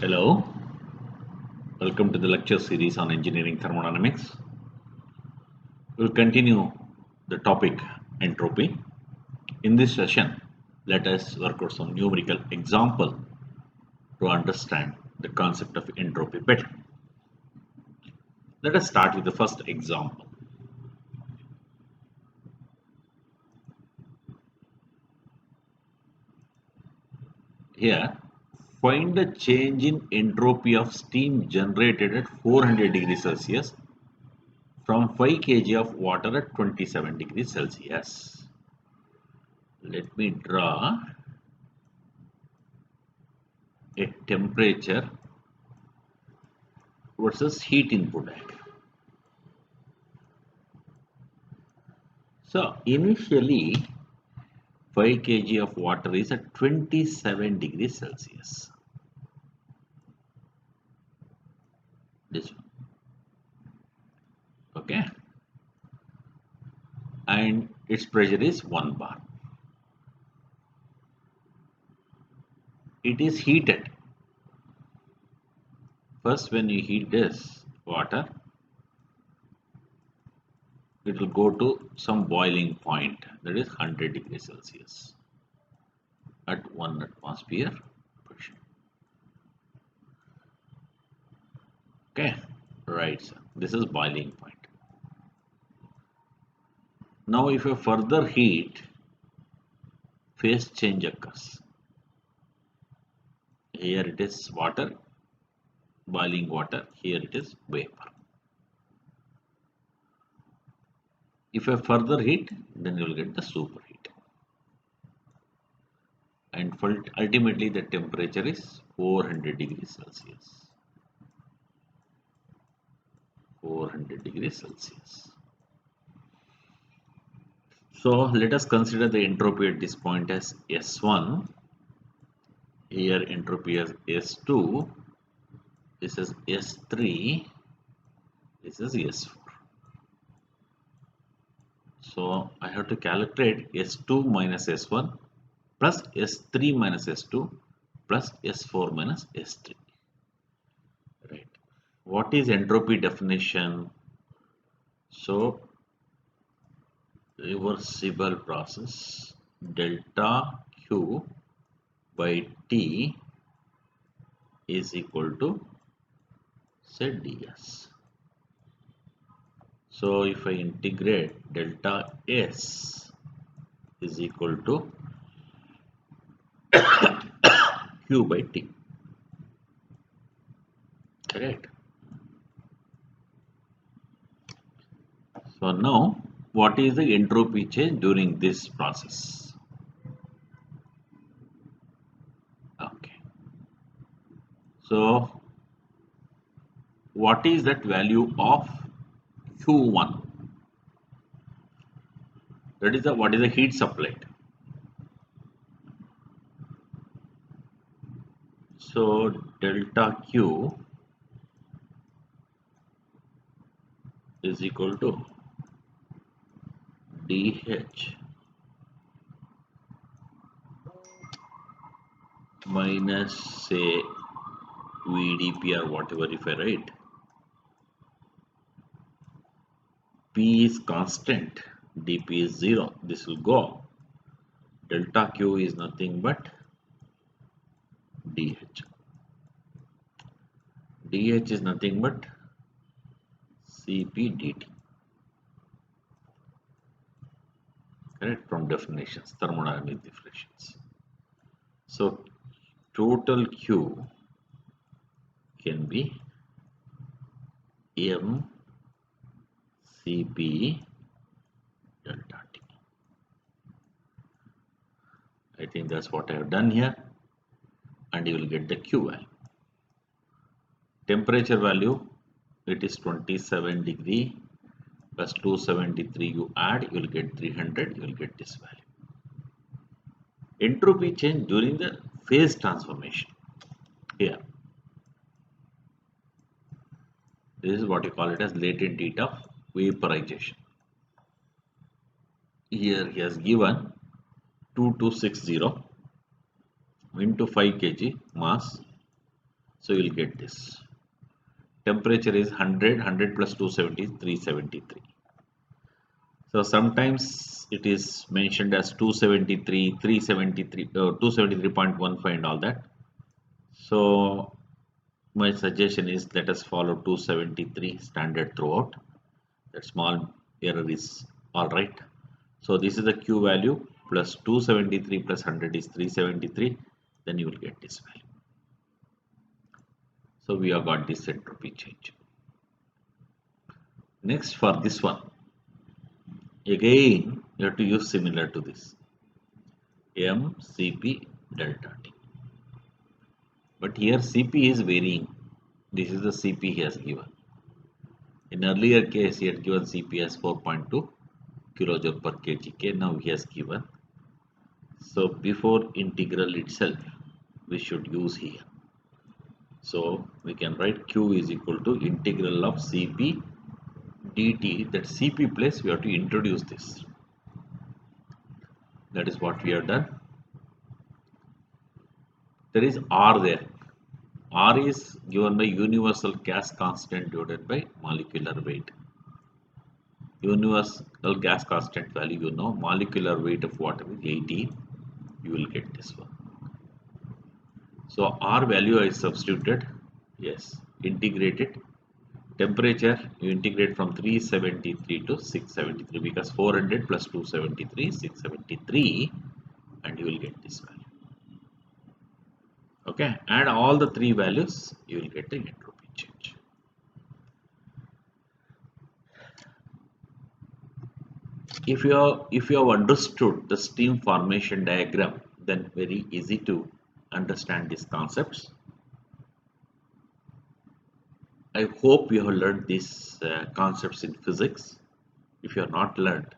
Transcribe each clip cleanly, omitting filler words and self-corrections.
Hello, welcome to the lecture series on engineering thermodynamics. We'll continue the topic entropy. In this session, let us work out some numerical example to understand the concept of entropy better. Let us start with the first example. Here, find the change in entropy of steam generated at 400 degrees Celsius from 5 kg of water at 27 degrees Celsius. Let me draw a temperature versus heat input diagram. So initially 5 kg of water is at 27 degrees Celsius. This one. Okay. And its pressure is 1 bar. It is heated. First, when you heat this water, it will go to some boiling point, that is 100 degrees Celsius at 1 atmosphere pressure. Okay, right, sir. This is boiling point. Now, if you further heat, phase change occurs. Here it is water, boiling water, here it is vapor. If you further heat, then you will get the superheat. And ultimately the temperature is 400 degrees Celsius. 400 degrees Celsius. So let us consider the entropy at this point as S1. Here entropy as S2. This is S3. This is S4. So I have to calculate S2 minus S1 plus S3 minus S2 plus S4 minus S3. Right. What is entropy definition? So reversible process delta Q by T is equal to say ds. So if I integrate delta S is equal to Q by T. Correct. So now what is the entropy change during this process? Okay. So what is that value of Q1? That is what is the heat supplied. So delta Q is equal to dH minus say VdP or whatever if I write. P is constant, dP is 0, this will go. Delta Q is nothing but dH. dH is nothing but Cp dt. Correct, from definitions, thermodynamic definitions. So total Q can be M Cp delta T. I think that's what I have done here, and you will get the Q value. Temperature value, it is 27 degree plus 273 you add, you will get 300, you will get this value. Entropy change during the phase transformation. Here, this is what you call it as latent heat of vaporization. Here he has given 2260 into 5 kg mass. So you'll get this. Temperature is 100, 100 plus 270 is 373. So sometimes it is mentioned as 273, 373, 273.15 and all that. So my suggestion is let us follow 273 standard throughout. That small error is all right. So this is the Q value plus 273 plus 100 is 373. Then you will get this value. So we have got this entropy change. Next for this one, again you have to use similar to this mCp delta T. But here Cp is varying. This is the Cp he has given. In earlier case he had given Cp as 4.2 kilojoule per kg. Now he has given. So before integral itself we should use here. So we can write Q is equal to integral of Cp dt. That Cp place we have to introduce this. That is what we have done. There is R there. R is given by universal gas constant divided by molecular weight. Universal gas constant value you know, molecular weight of water is 18. You will get this one. So R value is substituted. Yes, integrated. Temperature you integrate from 373 to 673 because 400 plus 273 is 673 and you will get this value. Okay, add all the three values, you will get the entropy change. If you have understood the steam formation diagram, then very easy to understand these concepts. I hope you have learned these concepts in physics. If you have not learned,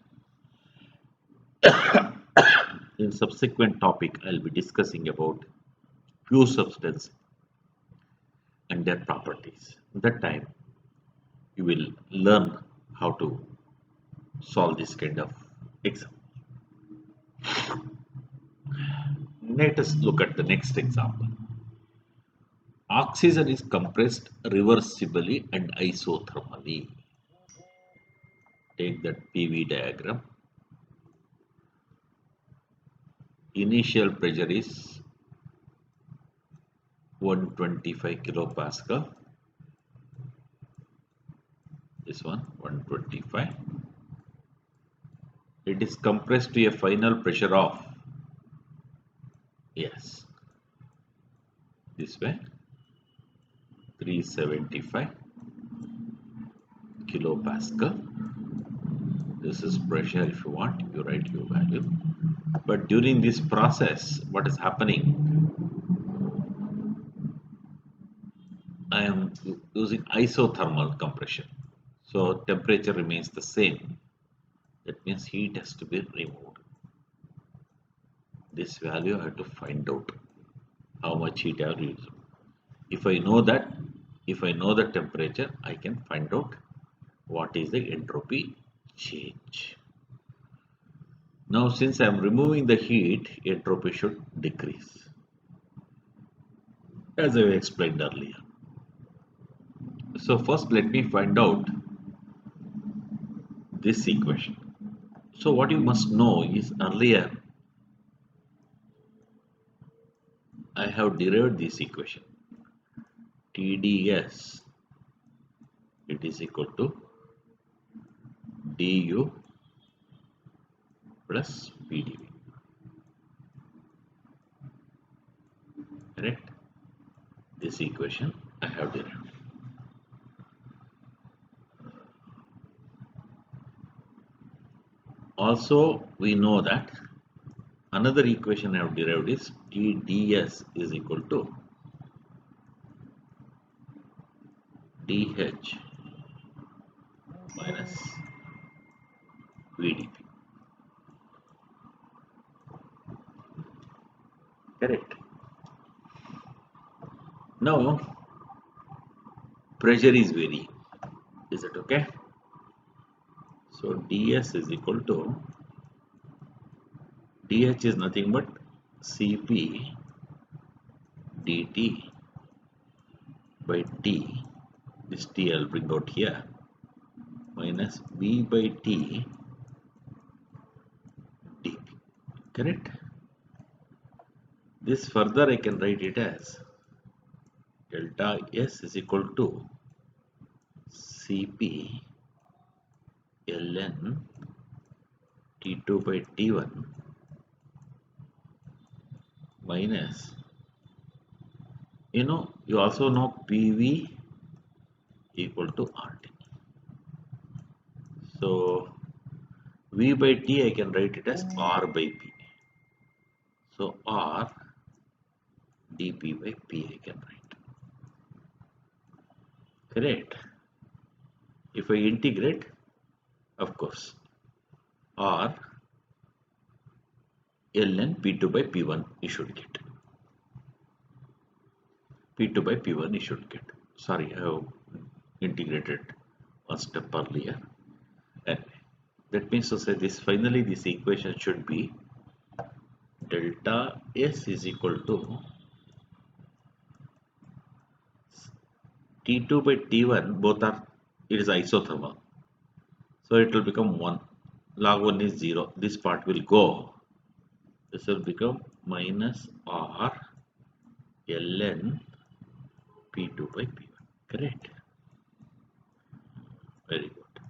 in subsequent topic I'll be discussing about pure substance and their properties. At that time you will learn how to solve this kind of exam. Let us look at the next example. Oxygen is compressed reversibly and isothermally. Take that PV diagram. Initial pressure is 125 kilopascal. This one 125. It is compressed to a final pressure of, yes, this way 375 kilopascal. This is pressure. If you want, you write your value. But during this process, what is happening? I am using isothermal compression. So temperature remains the same. That means heat has to be removed. This value I have to find out how much heat I have used. If I know that, if I know the temperature, I can find out what is the entropy change. Now since I am removing the heat, entropy should decrease, as I explained earlier. So first let me find out this equation. So what you must know is earlier I have derived this equation. TdS it is equal to du plus Vdv. Correct? This equation I have derived. Also we know that another equation I have derived is Tds is equal to dH minus Vdp. Correct. Now pressure is varying. Is it okay? So ds is equal to dH is nothing but Cp dt by T, this T I'll bring out here, minus V by T dP, correct? This further I can write it as delta S is equal to Cp ln T2 by T1 minus, you also know PV equal to RT. So V by T I can write it as R by P. So R dP by P I can write. Correct. If I integrate, of course, R ln P2 by P1 you should get. P2 by P1 you should get. Sorry, I have integrated one step earlier. Anyway, that means to say this, finally this equation should be delta S is equal to T2 by T1, both are, it is isothermal. So it will become 1. Log 1 is 0. This part will go. This will become minus R ln P2 by P1. Correct? Very good.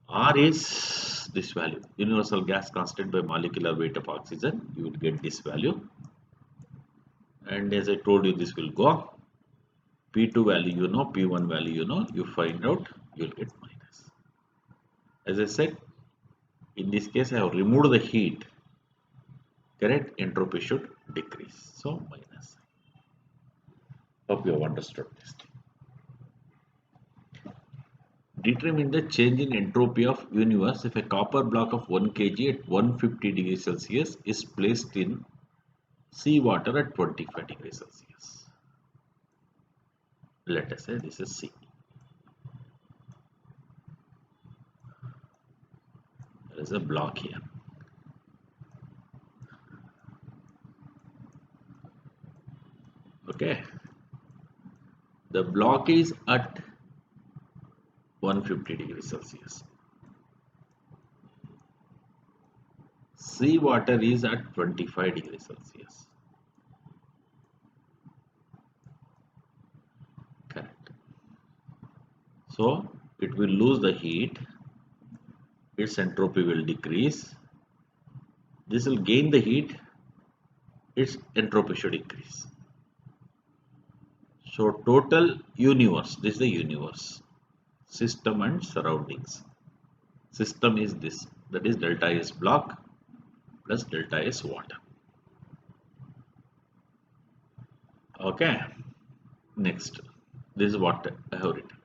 R is this value. Universal gas constant by molecular weight of oxygen. You will get this value. And as I told you, this will go. P2 value you know, P1 value you know. You find out, you will get minus. As I said, in this case, I have removed the heat. Correct? Entropy should decrease. So minus. Hope you have understood this. Determine the change in entropy of universe if a copper block of 1 kg at 150 degrees Celsius is placed in seawater at 25 degrees Celsius. Let us say this is C. There is a block here. Okay. The block is at 150 degrees Celsius. Seawater is at 25 degrees Celsius. Correct. So it will lose the heat. Its entropy will decrease. This will gain the heat. Its entropy should increase. So total universe, this is the universe, system and surroundings. System is this, that is delta S block plus delta S water. Okay, next, this is what I have written.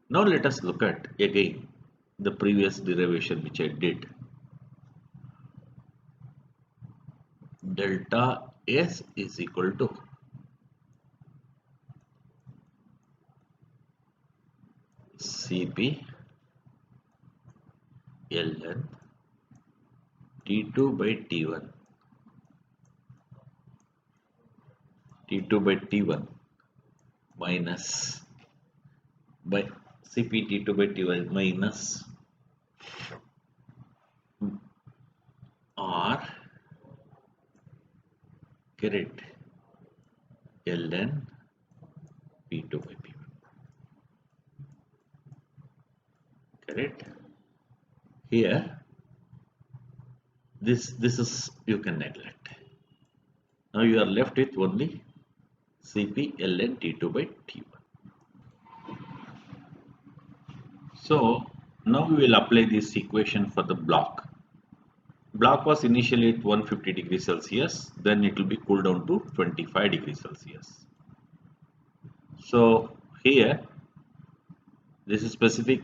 Now let us look at again the previous derivation which I did. Delta S is equal to Cp ln T2 by T1 minus by Cp T2 by T1 minus R correct ln P2 by P1 correct. Here this is you can neglect. Now you are left with only Cp ln T2 by T1. So now we will apply this equation for the block. Block was initially at 150 degrees Celsius, then it will be cooled down to 25 degrees Celsius. So here this is specific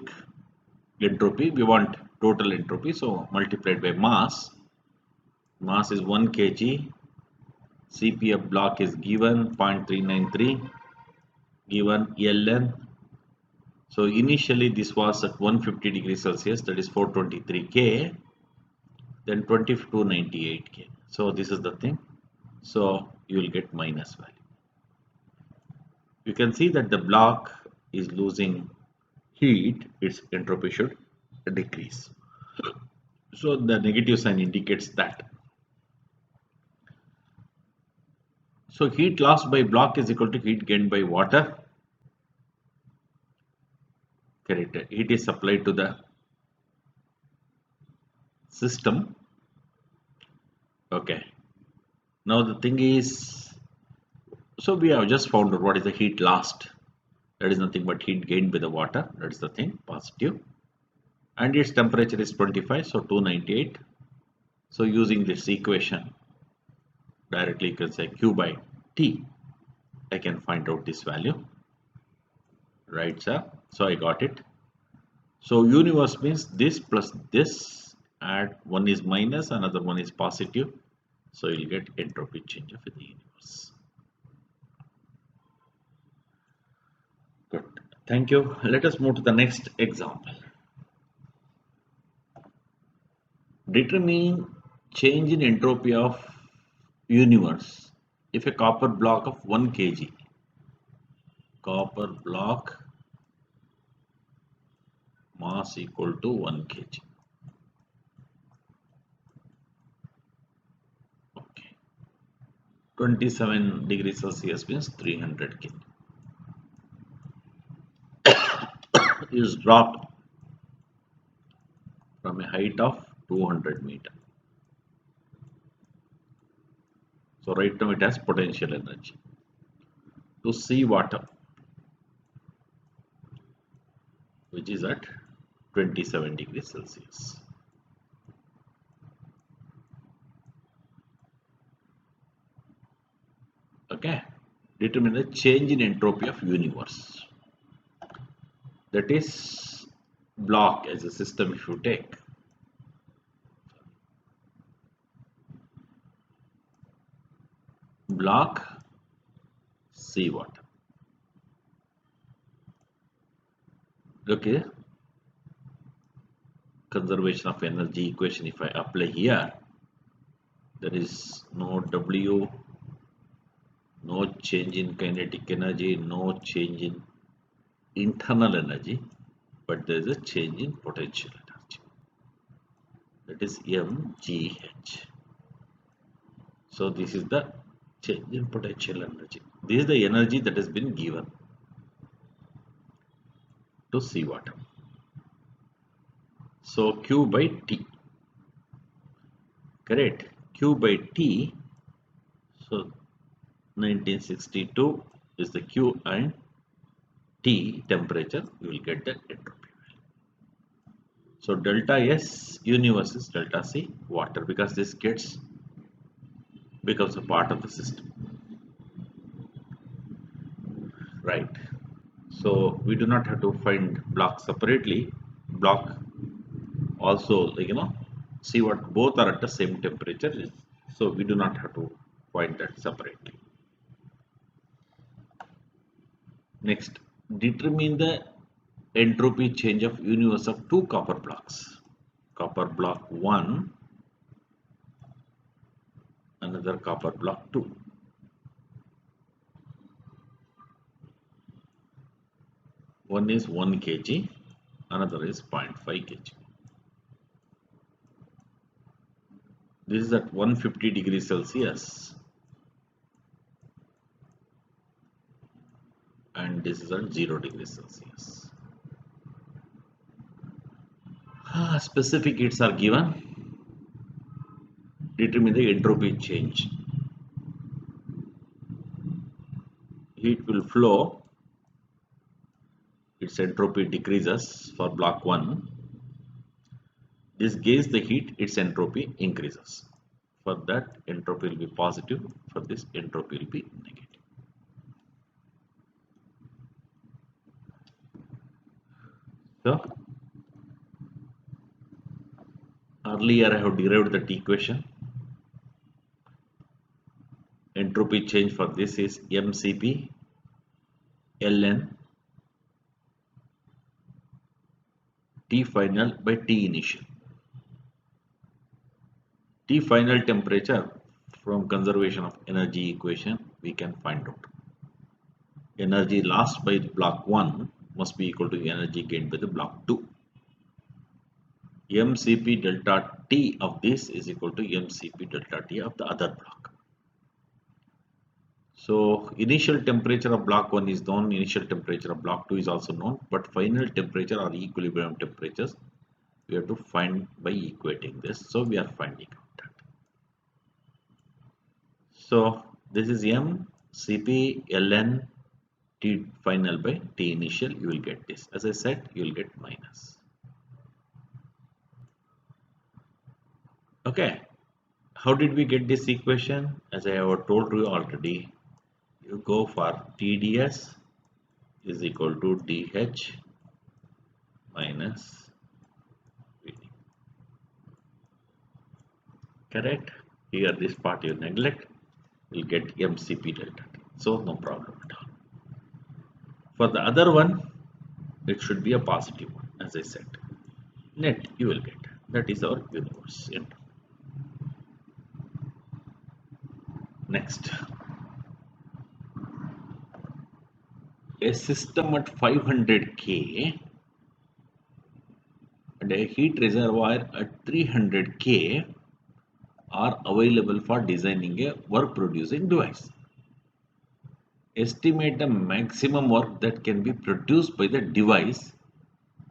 entropy, we want total entropy, so multiplied by mass. Mass is 1 kg, Cp of block is given 0.393, given Ln. So initially this was at 150 degrees Celsius, that is 423 K, then 2298 K. So this is the thing. So you will get minus value. You can see that the block is losing heat, its entropy should decrease. So the negative sign indicates that. So heat lost by block is equal to heat gained by water. Correct. Heat is supplied to the system. Okay. Now the thing is, so we have just found out what is the heat lost. That is nothing but heat gained by the water. That is the thing, positive. And its temperature is 25, so 298. So using this equation, directly you can say Q by T. I can find out this value. Right, sir? So I got it. So universe means this plus this, and one is minus, another one is positive. So you'll get entropy change of the universe. Good. Thank you. Let us move to the next example. Determine change in entropy of universe if a copper block of 1 kg, copper block mass equal to 1 kg. Okay. 27 degrees Celsius means 300 kg. Is dropped from a height of 200 meter. So right now it has potential energy to sea water, which is at 27 degrees Celsius. Okay, determine the change in entropy of universe. That is block as a system. If you take block seawater, okay, conservation of energy equation, if I apply here, there is no W, no change in kinetic energy, no change in internal energy, but there is a change in potential energy. That is mgh. So this is the change in potential energy. This is the energy that has been given to seawater. So Q by T. Correct. Q by T. So 1962 is the Q and T temperature. You will get the entropy value. So delta S universe is delta C water, because this becomes a part of the system. Right. So we do not have to find block separately. Block also, see what both are at the same temperature. So we do not have to find that separately. Next, determine the entropy change of universe of two copper blocks. Copper block 1, another copper block 2. One is 1 kg, another is 0.5 kg. This is at 150 degrees Celsius, and this is at 0 degrees Celsius. Specific heats are given. Determine the entropy change. Heat will flow, its entropy decreases for block 1. This gains the heat, its entropy increases. For that, entropy will be positive, for this entropy will be negative. So earlier I have derived that equation. Entropy change for this is mCp ln T final by T initial. T final temperature From conservation of energy equation, we can find out energy lost by block 1 must be equal to energy gained by the block 2. MCP delta T of this is equal to MCP delta T of the other block. So initial temperature of block 1 is known, initial temperature of block 2 is also known, but final temperature or equilibrium temperatures we have to find by equating this. So we are finding out that. So this is M Cp ln T final by T initial, you will get this. As I said, you will get minus. Okay, how did we get this equation? As I have told you already, you go for TdS is equal to dH minus Vd. Correct? Here this part you neglect, you'll get MCP delta T. So no problem at all. For the other one, it should be a positive one, as I said. Net you will get. That is our universe. Next, a system at 500 K and a heat reservoir at 300 K are available for designing a work producing device. Estimate the maximum work that can be produced by the device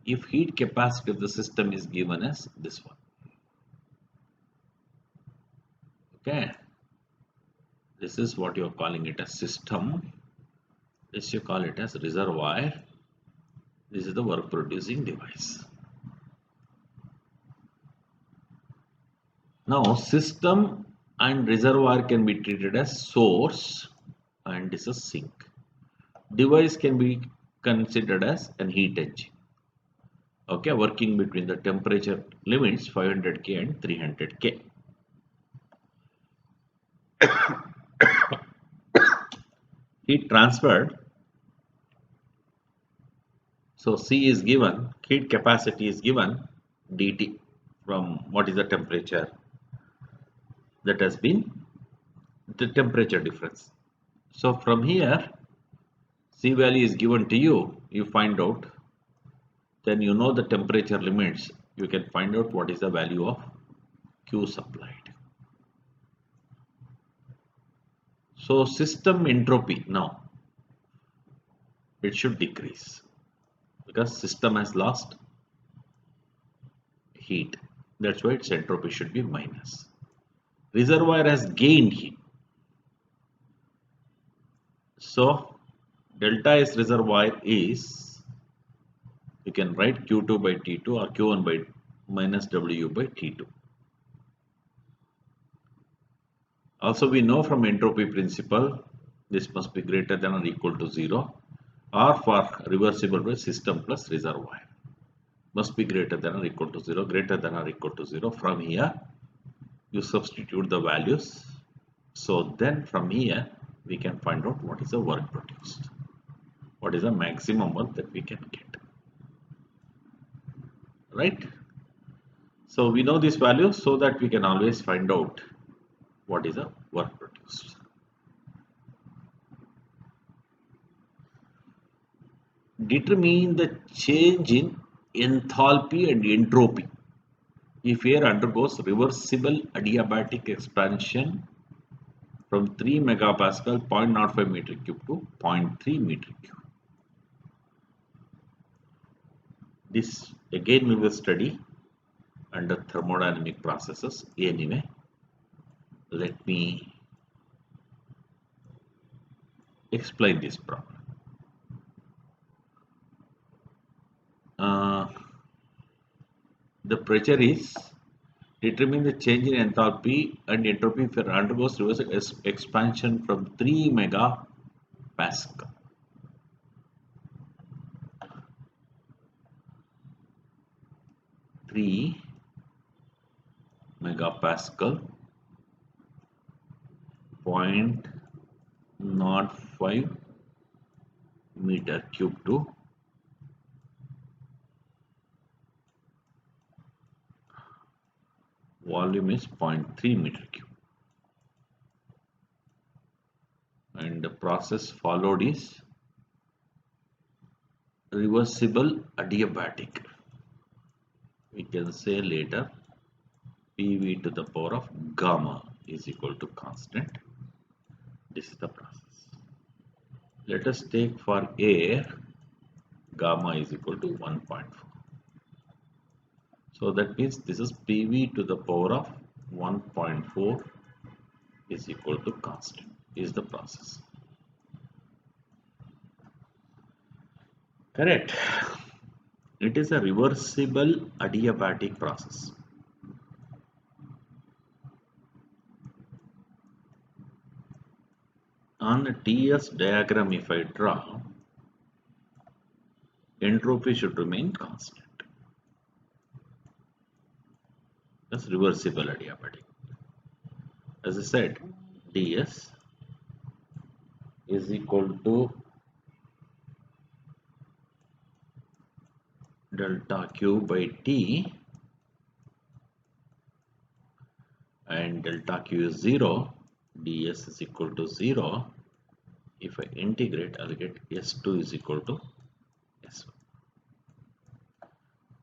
if heat capacity of the system is given as this one. Okay, this is what you are calling it as system. This you call it as reservoir. This is the work producing device. Now system and reservoir can be treated as source and this is sink. Device can be considered as an heat engine. Okay, working between the temperature limits 500 K and 300 K. Heat transferred. So C is given, heat capacity is given dt from what is the temperature that has been the temperature difference. So from here C value is given to you, you find out, then you know the temperature limits, you can find out what is the value of Q supplied. So system entropy now, it should decrease because system has lost heat. That's why its entropy should be minus. Reservoir has gained heat. So delta S reservoir is, you can write Q2 by T2 or Q1 by minus W by T2. Also we know from entropy principle, this must be greater than or equal to 0, or for reversible by system plus reservoir must be greater than or equal to 0, greater than or equal to 0. From here you substitute the values, so then from here we can find out what is the work produced, what is the maximum work that we can get, right? So we know this value so that we can always find out what is the work produced. Determine the change in enthalpy and entropy if air undergoes reversible adiabatic expansion from 3 megapascal 0.05 meter cube to 0.3 meter cube. This again we will study under thermodynamic processes. Anyway, let me explain this problem. The pressure is, determine the change in enthalpy and entropy if it undergoes reversible expansion from 3 megapascal. Megapascal 0.05 meter cube to volume is 0.3 meter cube. and the process followed is reversible adiabatic. We can say later PV to the power of gamma is equal to constant. This is the process. Let us take for air gamma is equal to 1.4. So that means this is PV to the power of 1.4 is equal to constant is the process. Correct. It is a reversible adiabatic process. On a TS diagram, if I draw, entropy should remain constant. That's reversible adiabatic. As I said, ds is equal to delta Q by T, and delta Q is 0, ds is equal to 0. If I integrate, I'll get S2 is equal to S1.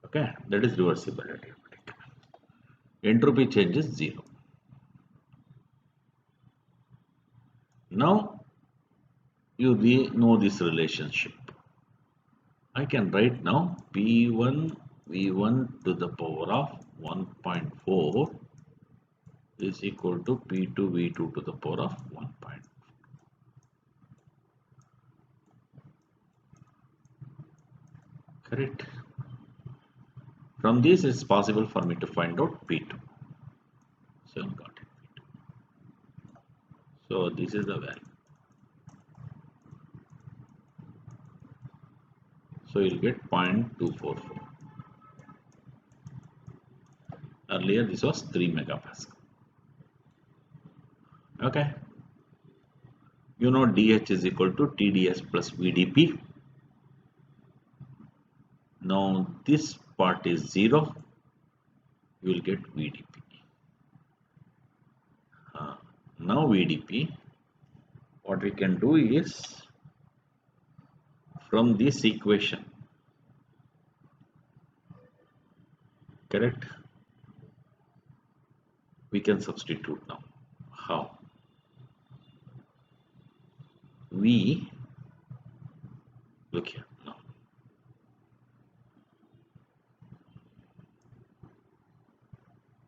Okay, that is reversible adiabatic. Entropy change is 0. Now you know this relationship. I can write now P1 V1 to the power of 1.4 is equal to P2 V2 to the power of 1.4. Correct. From this it's possible for me to find out P2. So got it. So this is the value. So you'll get 0.244. Earlier this was 3 megapascal. Okay. You know dH is equal to TdS plus VdP. Now this part is 0. You will get VdP. Now VdP, what we can do is from this equation, correct? We can substitute now. How? We look here now.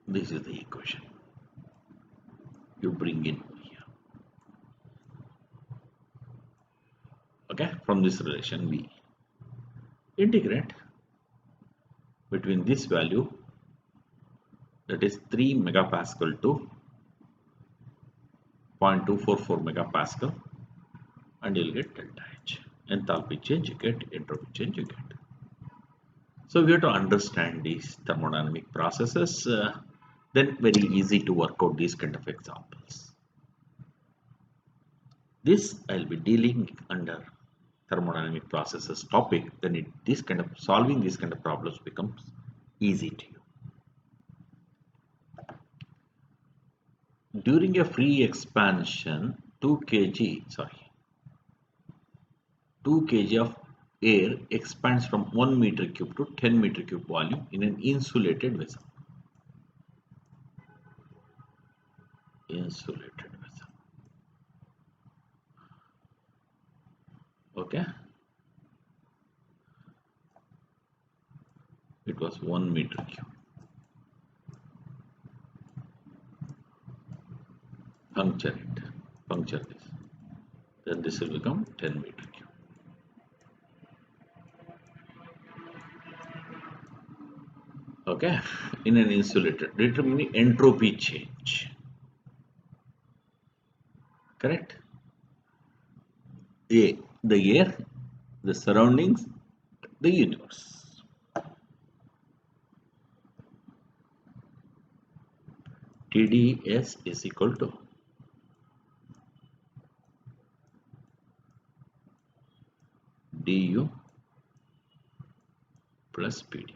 This is the equation. You bring in here. Okay, from this relation we integrate between this value, that is 3 megapascal to 0.244 megapascal, and you'll get delta H. Enthalpy change you get, entropy change you get. So we have to understand these thermodynamic processes, then very easy to work out these kind of examples. This I'll be dealing under thermodynamic processes topic, then this kind of solving these kind of problems becomes easy to you. During a free expansion, 2 kg of air expands from 1 meter cube to 10 meter cube volume in an insulated vessel. Insulated vessel. Okay. It was 1 meter cube. Puncture this. Then this will become 10 meter cube. Okay, in an insulated, determining entropy change. Correct? A, the air, the surroundings, the universe. TdS is equal to du plus Pd.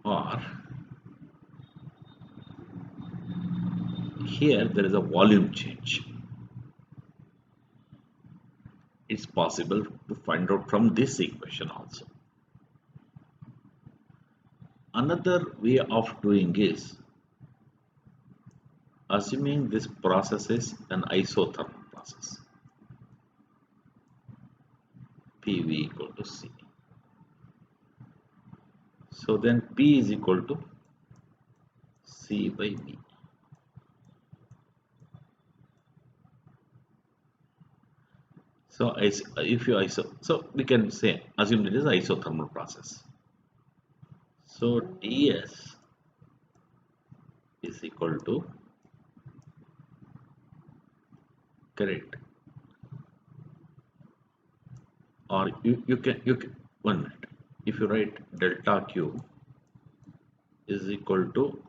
or here there is a volume change. It's possible to find out from this equation also. Another way of doing is assuming this process is an isothermal process. PV equal to C. So then P is equal to C by V. So so we can say assume it is isothermal process. So ds is equal to, correct, or you can 1 minute, if you write delta Q is equal to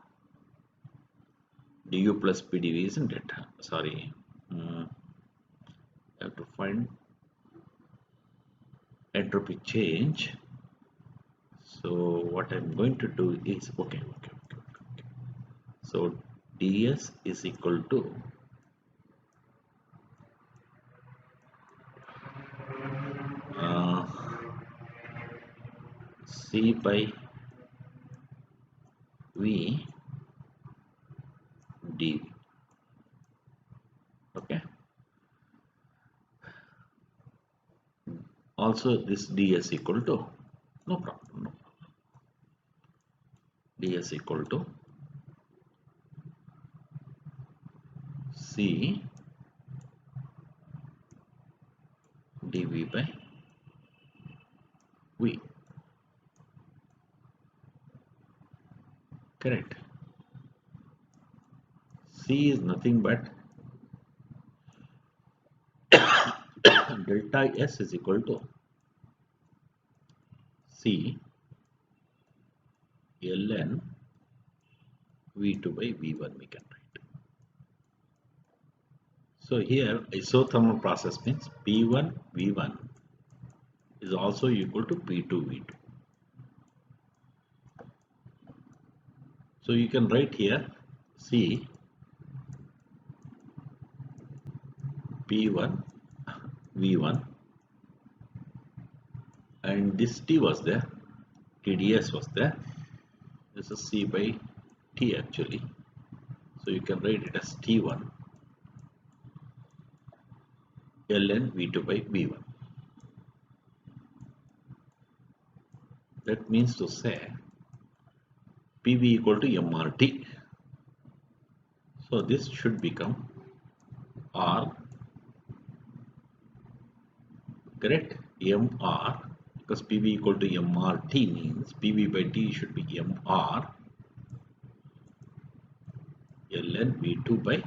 du plus pdv, isn't it? Sorry, I have to find entropy change. So what I'm going to do is okay. So ds is equal to C by V dv. Okay. Also this ds equal to, no problem, ds equal to C dv by V. Correct. C is nothing but delta S is equal to C ln V2 by V1 we can write. So here isothermal process means P1 V1 is also equal to P2 V2. So you can write here C P1 V1 and this T was there, TDS was there. This is C by T actually. So you can write it as T1 ln V2 by V1. That means to say PV equal to MRT. So this should become R, correct, MR, because PV equal to MRT means PV by T should be MR ln V2 by V1.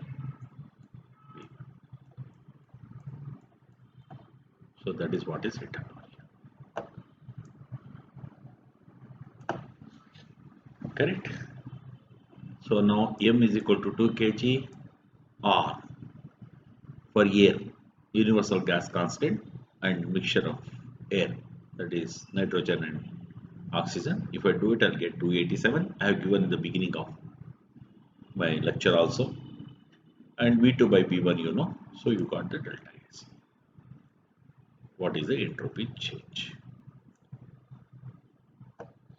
So that is what is written here. Correct. So now M is equal to 2 kg R for air, universal gas constant, and mixture of air, that is nitrogen and oxygen. If I do it, I'll get 287. I have given in the beginning of my lecture also. And V2 by V1, you know, so you got the delta S. What is the entropy change?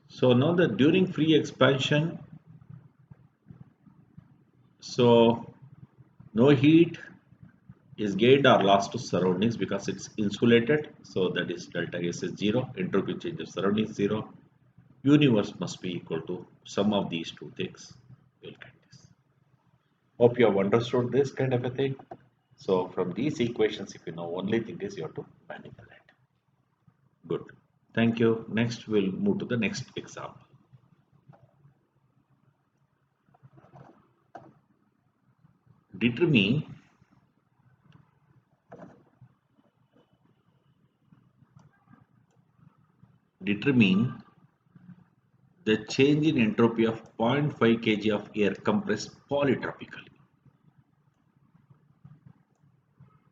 So now that during free expansion, so no heat is gained or lost to surroundings because it's insulated. So that is delta S is 0, entropy change of surroundings 0. Universe must be equal to sum of these two things. We'll get this. Hope you have understood this kind of a thing. So from these equations, if you know, only thing is you have to manipulate. Good. Thank you. Next, we'll move to the next example. Determine the change in entropy of 0.5 kg of air compressed polytropically.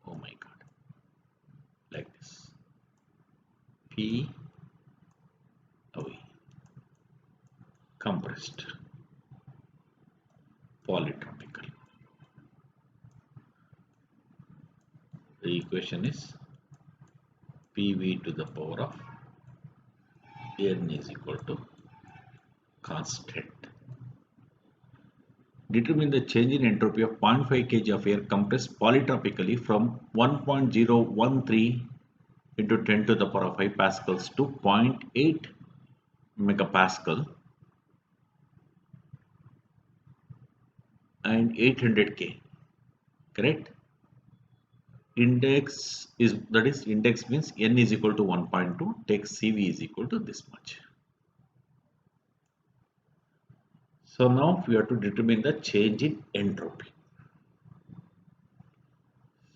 Oh my God. Like this. P away. Come. compressed polytropical. The equation is PV to the power of N is equal to constant. Determine the change in entropy of 0.5 kg of air compressed polytropically from 1.013 into 10 to the power of 5 pascals to 0.8 megapascal and 800 K. Correct? Index is, that is, index means N is equal to 1.2, take CV is equal to this much. So now we have to determine the change in entropy.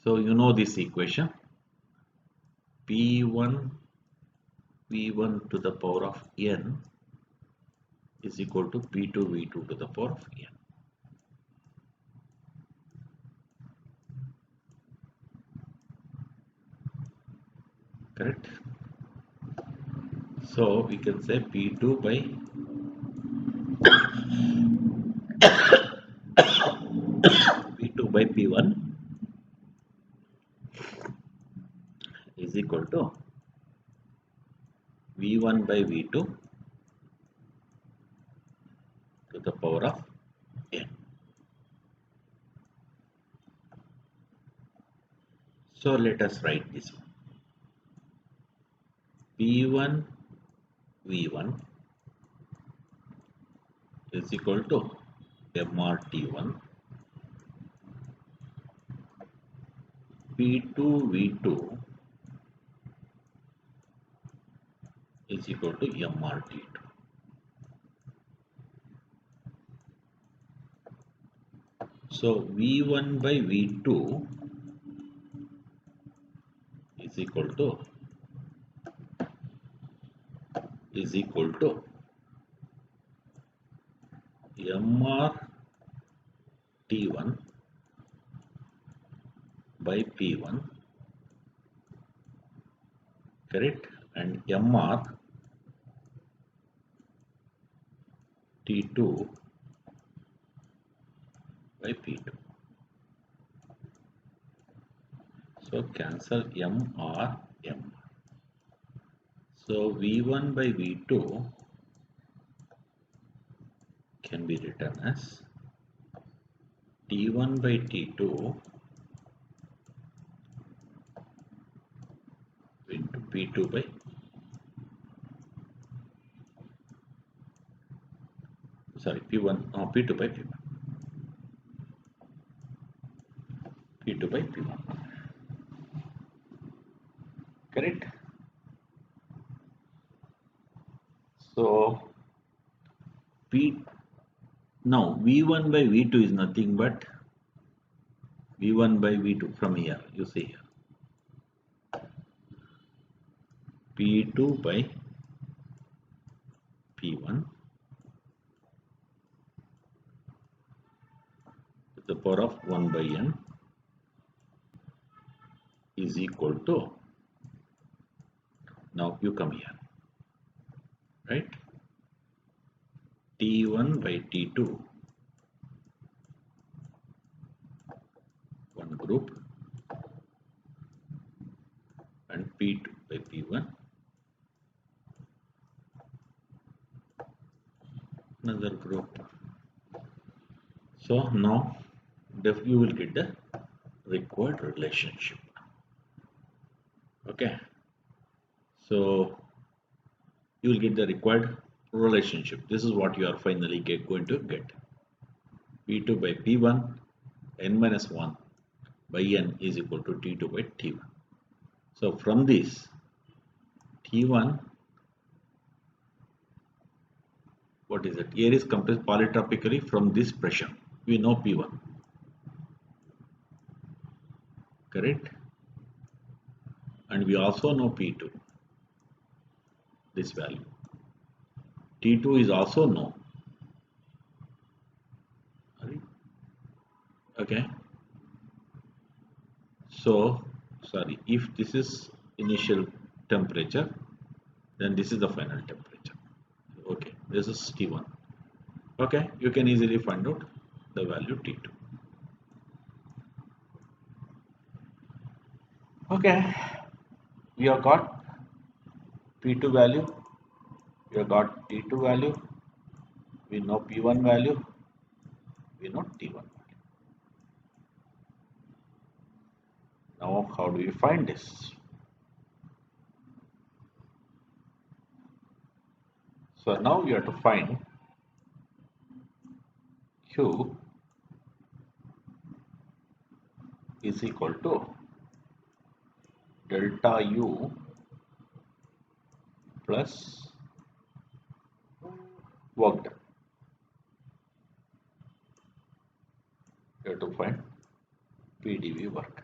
So you know this equation, P1 V1 to the power of N is equal to P2 V2 to the power of N. Correct? So we can say P2 by P2 by P1 is equal to V1 by V2 to the power of N. So let us write this one. P1 V1 is equal to MRT1, P2 V2 is equal to MRT2. So V1 by V2 is equal to MRT1 by P1, correct, and MRT2 by P2. So cancel MR. So V1 by V2 can be written as T1 by T2 into P2 by P2 by P1. P2 by P1. Correct? So now V1 by V2 is nothing but V1 by V2 from here, you see here. P2 by P1 to the power of 1 by N is equal to, now you come here, right? T1 by T2, one group, and P2 by P1, another group. So now you will get the required relationship. Okay, so you will get the required relationship. This is what you are finally going to get. P2 by P1 n minus 1 by n is equal to T2 by T1. So from this, T1, what is it? Air is compressed polytropically from this pressure. We know P1. Correct? And we also know P2, this value. T2 is also known. Okay. So, sorry, if this is initial temperature, then this is the final temperature. Okay, this is T1. Okay, you can easily find out the value T2. Okay, we have got P2 value, we have got T2 value, we know P1 value, we know T1 value. Now, how do we find this? So now we have to find Q is equal to delta U plus work done. You have to find PdV work.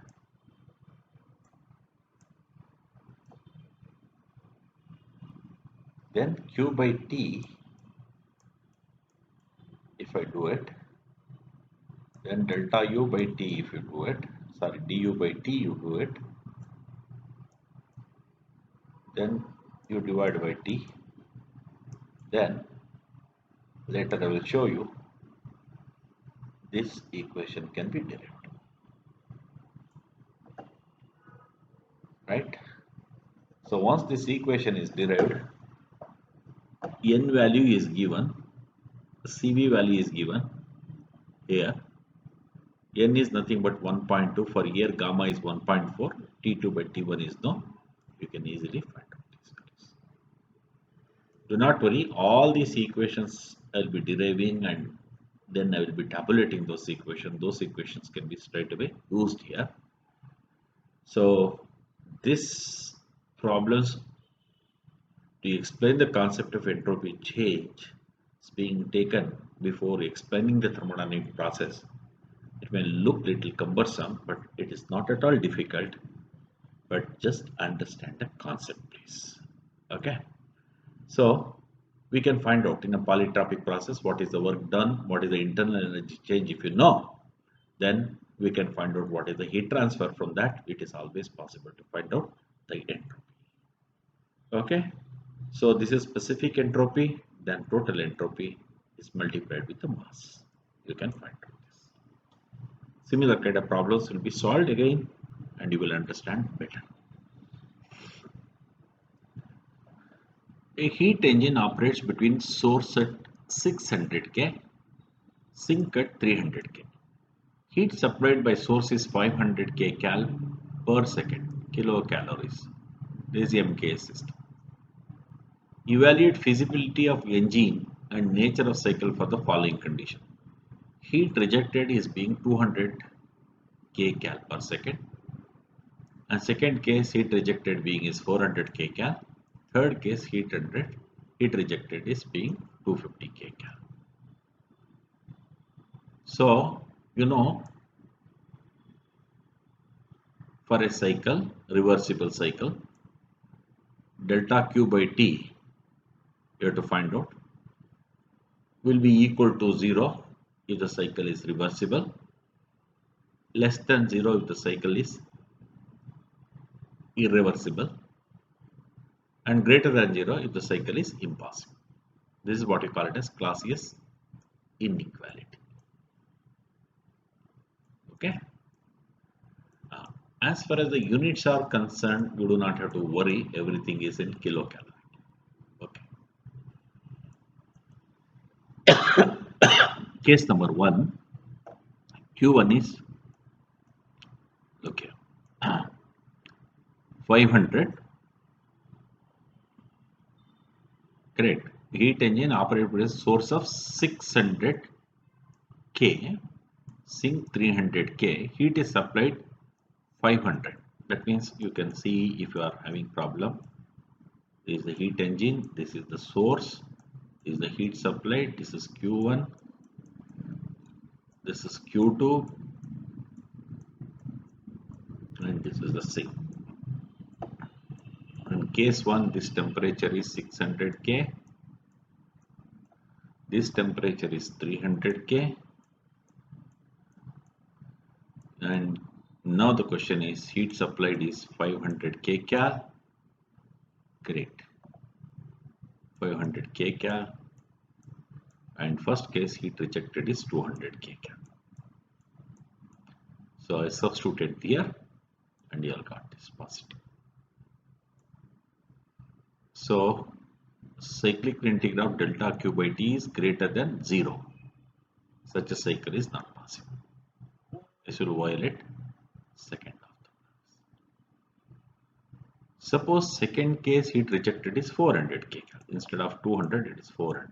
Then Q by T, if I do it, then delta U by T if you do it, sorry, du by T you do it, then you divide by T, then later I will show you this equation can be derived, right? So once this equation is derived, N value is given, CV value is given here, N is nothing but 1.2, for here gamma is 1.4, T2 by T1 is no, you can easily find out these values. Do not worry, all these equations I will be deriving and then I will be tabulating those equations. Those equations can be straight away used here. So this problems to explain the concept of entropy change is being taken before explaining the thermodynamic process. It may look little cumbersome, but it is not at all difficult. But just understand the concept, please. Okay. So we can find out in a polytropic process what is the work done, what is the internal energy change. If you know, then we can find out what is the heat transfer. From that, it is always possible to find out the entropy. Okay. So this is specific entropy, then total entropy is multiplied with the mass. You can find out this. Similar kind of problems will be solved again and you will understand better. A heat engine operates between source at 600 K, sink at 300 K. Heat supplied by source is 500 kcal per second, kilocalories. This is MK system. Evaluate feasibility of engine and nature of cycle for the following condition. Heat rejected is being 200 kcal per second. And second case heat rejected being is 400 kcal. Third case heat rejected is being 250 kcal. So you know, for a cycle, reversible cycle, delta Q by T, you have to find out, will be equal to 0 if the cycle is reversible, less than 0 if the cycle is irreversible, and greater than 0 if the cycle is impossible. This is what we call it as Clausius inequality. Okay. As far as the units are concerned, you do not have to worry, everything is in kilocalorie. Okay. Case number 1, Q1 is, look here, 500. Correct. Heat engine operated with a source of 600 K, sink 300 K, heat is supplied 500. That means you can see if you are having problem. This is the heat engine, this is the source, this is the heat supplied, this is Q1, this is Q2, and this is the sink. In case 1, this temperature is 600 K, this temperature is 300 K, and now the question is heat supplied is 500 kcal. Great. 500 kcal, and first case heat rejected is 200 kcal. So I substituted here and you all got this positive. So cyclic integral of delta Q by T is greater than 0. Such a cycle is not possible. This will violate second law of thermodynamics. Suppose second case heat rejected is 400 kcal. Instead of 200 it is 400.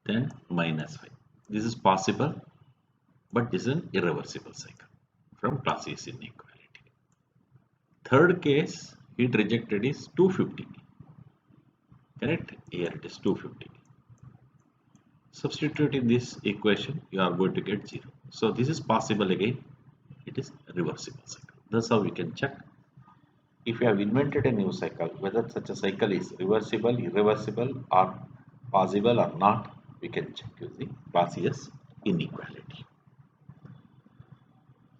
Then minus 5. This is possible, but this is an irreversible cycle from Clausius inequality. Third case heat rejected is 250. Correct? Here it is 250. Substitute in this equation, you are going to get 0. So this is possible again. It is a reversible cycle. That's how we can check if you have invented a new cycle, whether such a cycle is reversible, irreversible, or possible or not. We can check using Clausius inequality.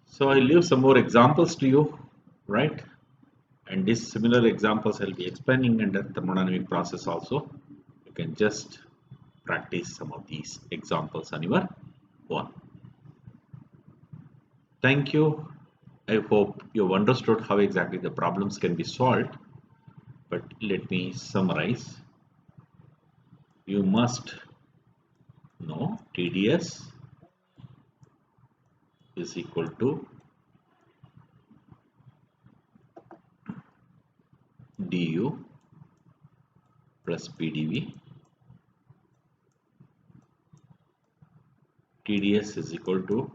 So I leave some more examples to you, right? And these similar examples I'll be explaining under thermodynamic process also. You can just practice some of these examples on your own. Thank you. I hope you've understood how exactly the problems can be solved. But let me summarize. You must know TdS is equal to du plus pdv. TdS is equal to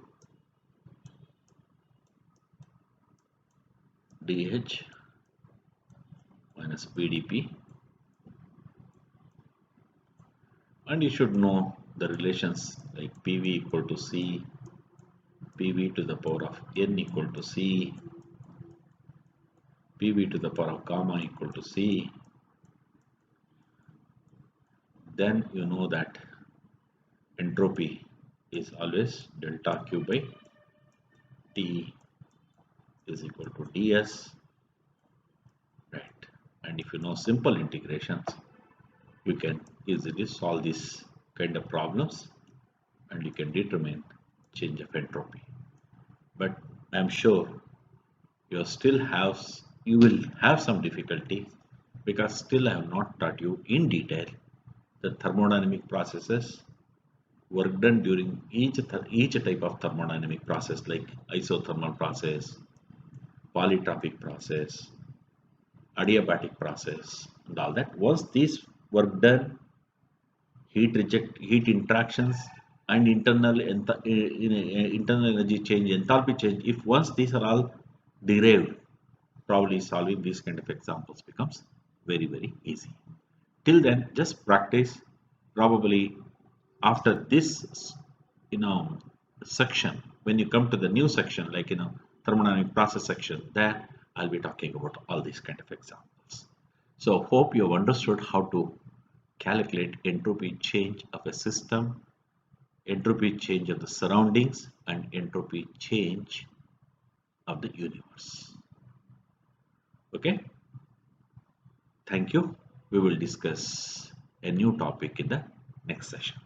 dH minus pdp, and you should know the relations like PV equal to C, PV to the power of N equal to C, PV to the power of gamma equal to C. Then you know that entropy is always delta Q by T is equal to ds, right? And if you know simple integrations, you can easily solve this kind of problems and you can determine change of entropy. But I'm sure you will have some difficulty because still I have not taught you in detail the thermodynamic processes work done during each type of thermodynamic process, like isothermal process, polytropic process, adiabatic process, and all that. Once these work done, heat interactions, and internal energy change, enthalpy change, if once these are all derived, probably solving these kind of examples becomes very easy. Till then, just practice. Probably after this section, when you come to the new section, like thermodynamic process section, there I'll be talking about all these kind of examples. So hope you have understood how to calculate entropy change of a system, entropy change of the surroundings, and entropy change of the universe. Okay, thank you. We will discuss a new topic in the next session.